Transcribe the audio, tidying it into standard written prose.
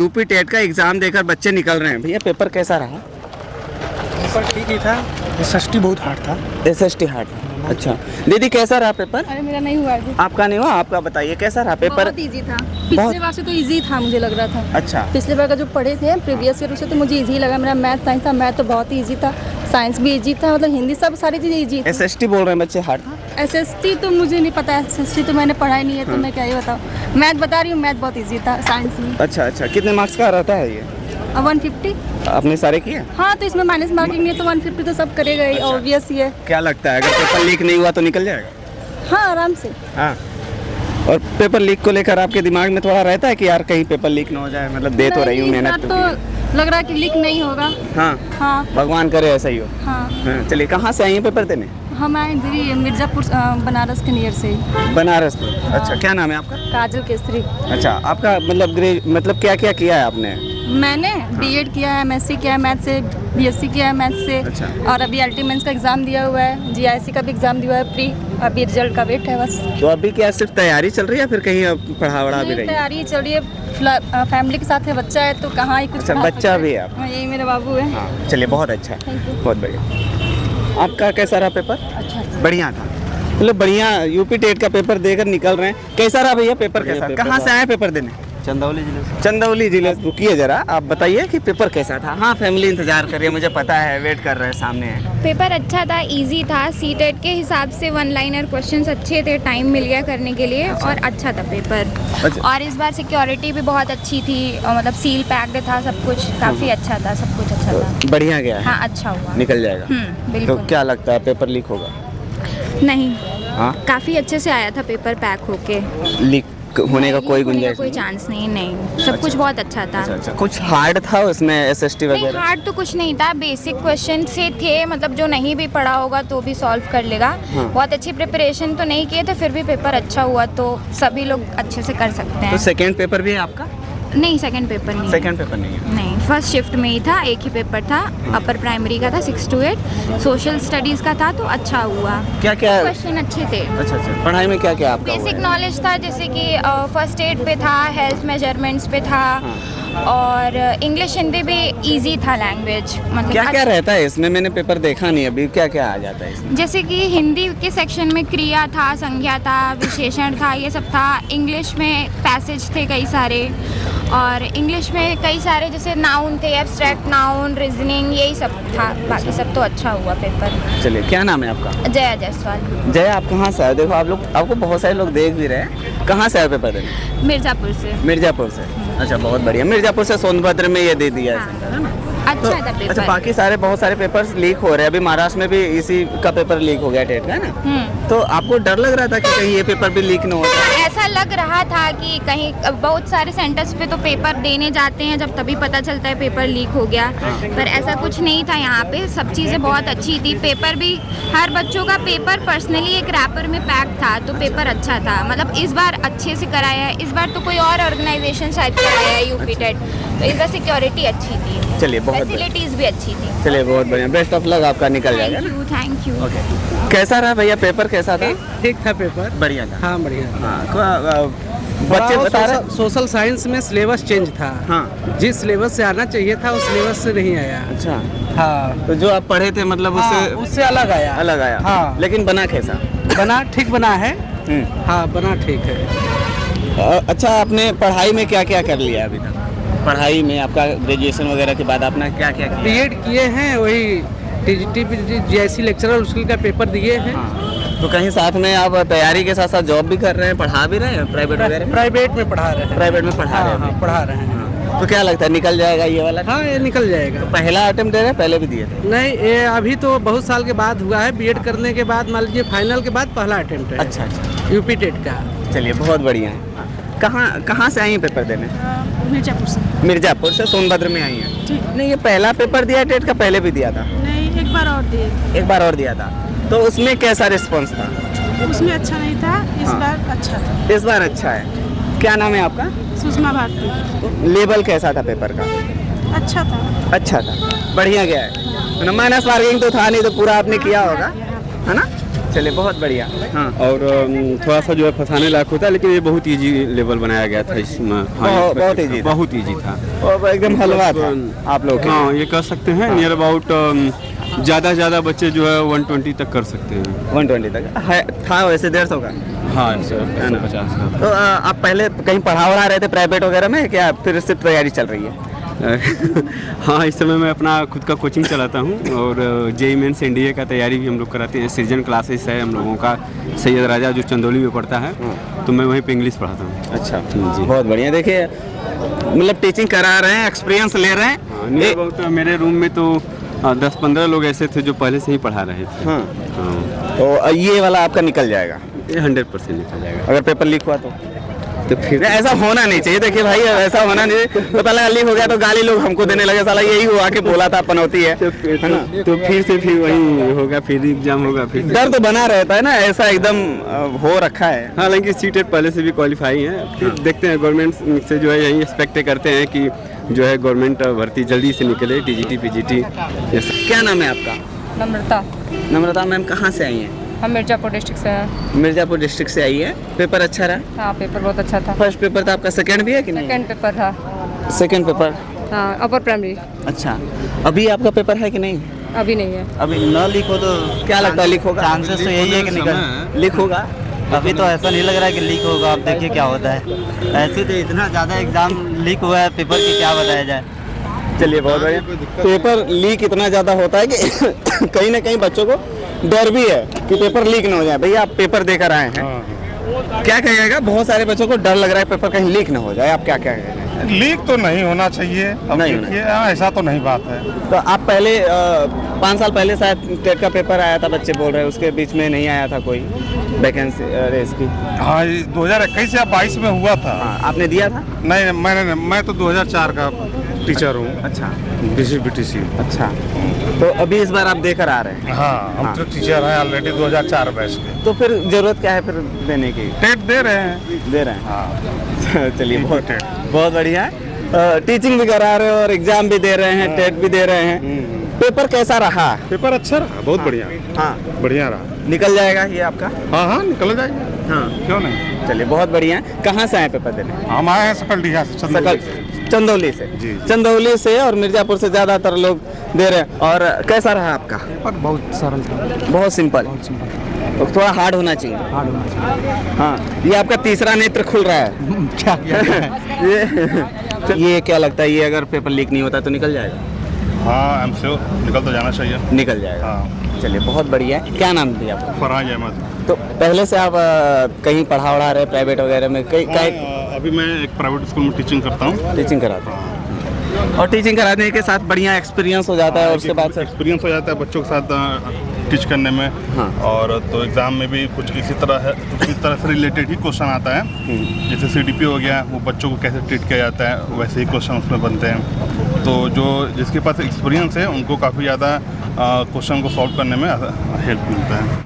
UP TET का exam देकर बच्चे निकल रहे हैं। भैया पेपर कैसा रहा? पेपर ठीक ही था, एसएसटी बहुत हार्ड था। SST hard. अच्छा दीदी कैसा रहा पेपर? अरे मेरा नहीं हुआ अभी। आपका नहीं हुआ? आपका बताइए कैसा रहा पेपर? बहुत इजी था, पिछले बार से तो इजी था मुझे लग रहा था। अच्छा पिछले बार का जो पढ़े थे प्रीवियस ईयर, उससे तो मुझे इजी लगा। मेरा मैथ साइंस था, मैथ तो बहुत ही इजी था, साइंस भी इजी था, मतलब हिंदी सब सारी चीज़ें इजी थी। एसएसटी बोल रहे हैं बच्चे हार्ड? एसएसटी तो मुझे नहीं पता, एसएसटी तो मैंने पढ़ा ही नहीं है, तो मैं क्या ही बताऊँ। मैथ बता रही हूँ, मैथ बहुत ईजी था, साइंस में। अच्छा कितने मार्क्स का रहता है ये? 150। आपने सारे किए? हाँ, तो इसमें माइनस मार्किंग नहीं है, तो 150 तो सब करेगा ही, ऑब्वियस ही है। क्या लगता है अगर पेपर लीक नहीं हुआ तो निकल जाएगा? हाँ, आराम से। हाँ। और पेपर लीक को लेकर आपके दिमाग में थोड़ा रहता है कि यार कहीं पेपर लीक ना हो जाए? मतलब दे तो रही हूँ नहीं, मेहनत इस बार तो लग रहा है कि लीक नहीं होगा। हाँ हाँ भगवान करे ऐसा ही हो। हाँ। चलिए कहाँ से आई हैं पेपर देने? हम आए इधर ही मिर्ज़ापुर, बनारस के नियर से ही। बनारस में। अच्छा क्या नाम है आपका? काजल केसरी। अच्छा आपका मतलब क्या क्या किया है आपने? मैंने बीएड किया है, एमएससी किया है मैथ से, बीएससी किया है मैथ से। अच्छा। और अभी अल्टीमेंस का एग्ज़ाम दिया हुआ है, जीआईसी का भी एग्ज़ाम दिया हुआ है प्री, अभी रिजल्ट का वेट है बस। तो अभी क्या सिर्फ तैयारी चल रही है फिर कहीं पढ़ा वढ़ा भी नहीं, रही है? तैयारी चल रही है, फैमिली के साथ है, बच्चा है तो कहाँ ही कुछ अच्छा, पढ़ा बच्चा सकते भी हैं। है आपका? हाँ, यही मेरे बाबू है। हाँ चलिए बहुत अच्छा, Thank you। बहुत बढ़िया। आपका कैसा रहा पेपर? अच्छा। बढ़िया था, मतलब बढ़िया। यूपी टेट का पेपर देकर निकल रहे हैं। कैसा रहा भैया पेपर? कैसा? कहाँ से आए पेपर देने? चंदौली जिले से। चंदौली जिले से। रुकिए जरा, आप बताइए कि पेपर कैसा था? हाँ फैमिली इंतजार कर रही है, मुझे पता है, वेट कर रहे हैं, सामने है। पेपर अच्छा था, इजी था, सीटेट के हिसाब से वन लाइनर क्वेश्चंस अच्छे थे, टाइम मिल गया करने के लिए। और अच्छा था पेपर। अच्छा। और इस बार सिक्योरिटी भी बहुत अच्छी थी, और मतलब सील पैक्ड था सब कुछ, काफ़ी अच्छा था, सब कुछ अच्छा था। बढ़िया गया है? हाँ अच्छा हुआ। निकल जाएगा? बिल्कुल। तो क्या लगता है पेपर लीक होगा? नहीं, हाँ काफ़ी अच्छे से आया था पेपर पैक होके। लीक होने का कोई गुंजाइश कोई नहीं? चांस नहीं, सब कुछ बहुत अच्छा था। अच्छा कुछ हार्ड था उसमें एसएसटी नहीं, वगैरह? हार्ड तो कुछ नहीं था, बेसिक क्वेश्चन से थे, मतलब जो नहीं भी पढ़ा होगा तो भी सॉल्व कर लेगा। हाँ। बहुत अच्छी प्रिपरेशन तो नहीं किए थे, फिर भी पेपर अच्छा हुआ, तो सभी लोग अच्छे से कर सकते तो हैं। सेकेंड पेपर भी है आपका? नहीं, सेकंड पेपर नहीं। सेकेंड पेपर नहीं है? नहीं, फर्स्ट शिफ्ट में ही था, एक ही पेपर था, अपर प्राइमरी का था 6 to 8, सोशल स्टडीज़ का था, तो अच्छा हुआ। क्या क्या? क्वेश्चन अच्छे थे। अच्छा पढ़ाई में क्या क्या आपका हुआ बेसिक है? नॉलेज था, जैसे कि फर्स्ट एड पे था, हेल्थ मेजरमेंट्स पे था, और इंग्लिश हिंदी भी इजी था लैंग्वेज, मतलब क्या क्या रहता है इसमें? मैंने पेपर देखा नहीं अभी, क्या क्या आ जाता है इसमें? जैसे कि हिंदी के सेक्शन में क्रिया था, संज्ञा था, विशेषण था, ये सब था। इंग्लिश में पैसेज थे कई सारे, और इंग्लिश में कई सारे जैसे नाउन थे, एब्स्ट्रैक्ट नाउन, रीजनिंग, यही सब था। बाकी सब तो अच्छा हुआ पेपर। चलिए क्या नाम है आपका? जया जायसवाल। जय, आप कहाँ से आए? देखो आप लोग, आपको बहुत सारे लोग देख भी रहे हैं। कहाँ से आए पेपर देने? मिर्ज़ापुर से। मिर्जापुर से। अच्छा बहुत बढ़िया। मिर्जापुर से सोनभद्र में ये दे दिया है सेंटर, है ना? अच्छा था पेपर। अच्छा बाकी सारे बहुत सारे पेपर्स लीक हो रहे हैं। अभी महाराष्ट्र में भी इसी का पेपर लीक हो गया टेट का, है ना? तो आपको डर लग रहा था कि कहीं ये पेपर भी लीक ना हो जाए? ऐसा लग रहा था कि कहीं, बहुत सारे सेंटर्स पे तो पेपर देने जाते हैं जब तभी पता चलता है पेपर लीक हो गया, पर ऐसा कुछ नहीं था यहाँ पे। सब चीज़ें बहुत अच्छी थी, पेपर भी, हर बच्चों का पेपर पर्सनली एक रैपर में पैक था, तो पेपर अच्छा था। मतलब इस बार अच्छे से कराया है, इस बार तो कोई और ऑर्गेनाइजेशन शायद कराया है यूपी टेट, तो इस बार सिक्योरिटी अच्छी थी, चलिए बहुत बढ़िया। फैसिलिटीज़ भी अच्छी थी। चलिए बहुत बढ़िया, बेस्ट ऑफ लक, आपका निकल जाएगा ना? Thank you. ओके कैसा रहा भैया पेपर? कैसा था? ठीक था पेपर। बढ़िया था। हाँ बढ़िया। हाँ बच्चे बता रहे? सोशल साइंस में सिलेबस चेंज था। हाँ जिस सिलेबस से आना चाहिए था उस सिलेबस से नहीं आया। अच्छा हाँ, तो जो आप पढ़े थे मतलब उससे उससे अलग आया। अलग आया? हाँ। लेकिन बना कैसा? बना ठीक बना है। हम्म। हाँ बना ठीक है। अच्छा आपने पढ़ाई में क्या क्या कर लिया अभी तक? पढ़ाई में आपका ग्रेजुएशन वगैरह के बाद आपने क्या क्या किया? बीएड किए हैं, वही जीआईसी लेक्चरर उसके का पेपर दिए हैं। हाँ। तो कहीं साथ में आप तैयारी के साथ साथ जॉब भी कर रहे हैं, पढ़ा भी रहे हैं प्राइवेट वगैरह? प्राइवेट में पढ़ा रहे हैं। प्राइवेट में पढ़ा रहे हैं हाँ, अभी? पढ़ा रहे हैं। हाँ। तो क्या लगता है निकल जाएगा ये वाला? हाँ ये निकल जाएगा। पहला अटेम्प्ट दे रहे हैं, पहले भी दिए थे? नहीं, ये अभी तो बहुत साल के बाद हुआ है, बीएड करने के बाद, मान लीजिए फाइनल के बाद पहला अटेम्प्ट है। अच्छा यूपी टेट का। चलिए बहुत बढ़िया है। कहाँ से आई हैं पेपर देने? मिर्ज़ापुर से। मिर्जापुर से सोनभद्र में आई हैं? नहीं ये पहला पेपर दिया टेट का? पहले भी दिया था? नहीं, एक बार और दिए, एक बार और दिया था। तो उसमें कैसा रिस्पॉन्स था? उसमें अच्छा नहीं था, इस हाँ। बार अच्छा था। इस बार अच्छा है। क्या नाम है आपका? सुषमा भारती। लेवल कैसा था पेपर का? अच्छा था। अच्छा था, बढ़िया गया है ना? माइनस मार्किंग तो था नहीं, तो पूरा आपने किया होगा, है ना? चलिए बहुत बढ़िया। हाँ और थोड़ा सा जो है फंसाने लायक होता है, लेकिन ये बहुत इजी लेवल बनाया गया था इसमें। हाँ, बहुत easy था। बहुत इजी था और एकदम हलवा था आप लोग के हाँ, ये कर सकते हैं। नियर अबाउट ज़्यादा से ज़्यादा बच्चे जो है 120 तक कर सकते हैं। 120 तक है, था वैसे 150 का। हाँ सर, 150 का। तो आप पहले कहीं पढ़ा वढ़ा रहे थे प्राइवेट वगैरह में, क्या फिर सिर्फ तैयारी चल रही है? हाँ, इस समय मैं अपना खुद का कोचिंग चलाता हूँ और जेई मेंस एनडीए का तैयारी भी हम लोग कराते हैं। सृजन क्लासेस है हम लोगों का, सैयद राजा जो चंदौली में पढ़ता है, तो मैं वहीं पे इंग्लिश पढ़ाता हूँ। अच्छा जी, बहुत बढ़िया। देखिए मतलब टीचिंग करा रहे हैं, एक्सपीरियंस ले रहे हैं। हाँ, मेरे रूम में तो 10-15 लोग ऐसे थे जो पहले से ही पढ़ा रहे थे। हाँ, हाँ, तो ये वाला आपका निकल जाएगा ये 100% निकल जाएगा। अगर पेपर लीक हुआ तो फिर ऐसा होना नहीं चाहिए। देखिए भाई, ऐसा होना नहीं चाहिए। तो पहले लीक हो गया तो गाली लोग हमको देने लगे, साला यही हुआ कि बोला था पनौती है ना। तो फिर से फिर वही होगा, फिर एग्जाम होगा, फिर डर तो बना रहता है ना, ऐसा एकदम हो रखा है। हालांकि सीटेट पहले से भी क्वालिफाई है। फिर देखते हैं, गवर्नमेंट से जो है यही एक्सपेक्ट करते हैं कि जो है गवर्नमेंट भर्ती जल्दी से निकले, टीजीटी पीजीटी। क्या नाम है आपका? नम्रता। नम्रता मैम कहाँ से आई हैं? हम मिर्ज़ापुर डिस्ट्रिक्ट से हैं। मिर्ज़ापुर डिस्ट्रिक्ट से आई है। पेपर अच्छा रहा? हाँ, पेपर बहुत अच्छा था। फर्स्ट पेपर था आपका, सेकंड भी है कि नहीं? सेकंड पेपर था। सेकंड पेपर, हाँ, अपर प्राइमरी। अच्छा। अभी आपका पेपर है कि नहीं? अभी नहीं है। अभी न लीक हो तो क्या लगता है लीक होगा? चांसेस तो यही है कि निकल लीक होगा। अभी तो ऐसा नहीं लग रहा है कि लीक होगा। आप देखिए क्या होता है। ऐसे तो इतना ज़्यादा एग्जाम लीक हुआ है पेपर की, क्या बताया जाए। चलिए बहुत बढ़िया। पेपर लीक इतना ज़्यादा होता है कि कहीं ना कहीं बच्चों को डर भी है कि पेपर लीक ना हो जाए। भैया आप पेपर देकर आए हैं, क्या कहिएगा? बहुत सारे बच्चों को डर लग रहा है पेपर कहीं लीक ना हो जाए, आप क्या कहेंगे? लीक तो नहीं होना चाहिए। अब नहीं देखिए, ऐसा तो नहीं बात है। तो आप पहले 5 साल पहले शायद टेट का पेपर आया था, बच्चे बोल रहे हैं, उसके बीच में नहीं आया था कोई वैकेंसी रेस की? हाँ, 2021 या 22 में हुआ था। हाँ, आपने दिया था? नहीं, मैं तो 2004 का टीचर हूँ। अच्छा, BCBTC। अच्छा। तो अभी इस बार आप देकर आ रहे हैं? हाँ, हम तो टीचर हैं ऑलरेडी 2004 बैच के। तो फिर जरूरत क्या है फिर देने की? टेट दे रहे हैं। दे रहे हैं। हाँ, चलिए बहुत बढ़िया है। टीचिंग भी करा रहे हो और एग्जाम भी दे रहे हैं, टेट भी दे रहे हैं। पेपर कैसा रहा? पेपर अच्छा रहा, बहुत बढ़िया। हाँ, बढ़िया रहा। निकल जाएगा ये आपका? हाँ, निकल जाएगा। हाँ, क्यों नहीं। चलिए बहुत बढ़िया है। कहाँ से आए पेपर देने? हम आए हैं सकलडीहा से, चंदौली से। जी। चंदौली से और मिर्जापुर से ज़्यादातर लोग दे रहे हैं। और कैसा रहा आपका? बहुत सरल था। बहुत सिंपल। तो थोड़ा हार्ड होना चाहिए। हार्ड होना चाहिए। हाँ, ये आपका तीसरा नेत्र खुल रहा है। क्या ये क्या लगता है, ये अगर पेपर लीक नहीं होता तो निकल जाएगा? हाँ, हमसे निकल तो जाना चाहिए। निकल जाएगा। हाँ। चलिए बहुत बढ़िया है। क्या नाम दिया आपको? फराज अहमद। तो पहले से आप कहीं पढ़ा वढ़ा रहे प्राइवेट वगैरह में? अभी मैं एक प्राइवेट स्कूल में टीचिंग करता हूँ। टीचिंग कराते हैं, और टीचिंग कराने के साथ बढ़िया एक्सपीरियंस हो जाता है और उसके बाद एक्सपीरियंस हो जाता है बच्चों के साथ टीच करने में। हाँ। और तो एग्ज़ाम में भी कुछ इसी तरह से रिलेटेड ही क्वेश्चन आता है। जैसे CDP हो गया, वो बच्चों को कैसे ट्रीट किया जाता है, वैसे ही क्वेश्चन उसमें बनते हैं। तो जो जिसके पास एक्सपीरियंस है उनको काफ़ी ज़्यादा क्वेश्चन को सॉल्व करने में हेल्प मिलता है।